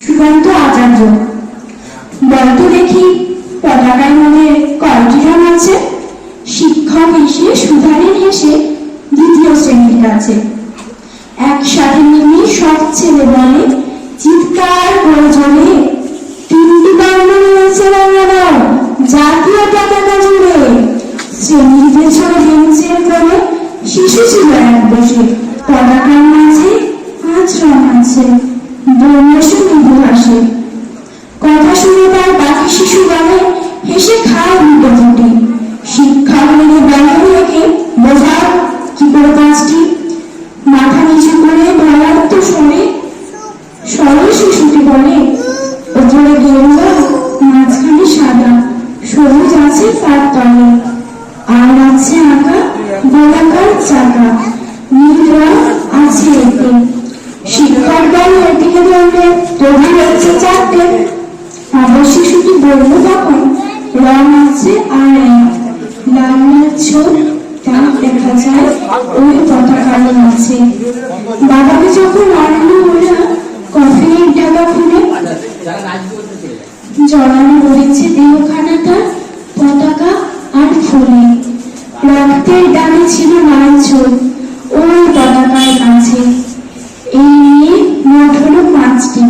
সুকান্ত আচার্য। বলতো দেখি পতাকার মধ্যে কয়টি রং আছে? শিক্ষক এসে সুধারেন হেসে দ্বিতীয় শ্রেণীর কাছে। একসাথে নেমে সব ছেলে বলে চিৎকার করে জোরে, তিনটি বর্ণ রয়েছে রঙারং জাতীয় পতাকা জুড়ে। শ্রেণীর পেছনে বেঞ্চের কোণে শিশু ছিল এক বসে, পতাকার মাঝে 5 রং আছে, বন্যাসু মৃদু হাসে। কথা শুনে তার বাকি শিশু বলে হেসে খায় দুটো ফুটি। শিক্ষক মেরে বন্ধ রেখে বোঝাও কি করে 5টি। মাথা নিচু করে ভয়ার্থ শোনে সরল শিশুটি বলে ওপরে গেরুয়া, মাঝখানে সাদা, সবুজ আছে তার তলে, আর আছে আঁকা গোলাকার চাকা, নীল রং আছে এতে। শিক্ষক বলে এদিকে ধরলে তবু হচ্ছে 4টে। আবার শিশুটি বলল তখন রং আছে আর এক, লাল লাল ছোপ, তা দেখা যায় ওই পতাকার আছে। বাবাকে যখন আনলো ওরা কফিনের ঢাকা খুলে, জড়ানো রয়েছে দেহখানাটা পতাকা আর ফুলে। রক্তের দামে ছিল লাল ছোপ ওই পতাকার কাছে। এই নিয়ে মোট হলো 5টি।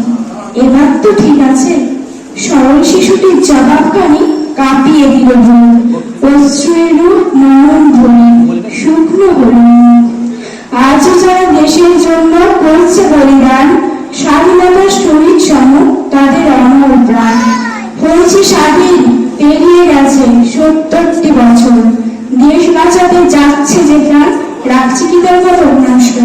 এবার তো ঠিক আছে। সরল শিশুটির জবাবখানি কাঁপিয়ে দিল ভুল, অশ্রুয়েরও নরম ধরে শুকনো হল। আজও যারা দেশের জন্য করছে বলিদান, স্বাধীনতার শহীদ সম তাদের অমর প্রাণ। হয়েছে স্বাধীন, পেরিয়ে গেছে 70টি বছর, দেশ বাঁচাতে যাচ্ছে যে প্রাণ, রাখছে কি তার কত নষ্ট।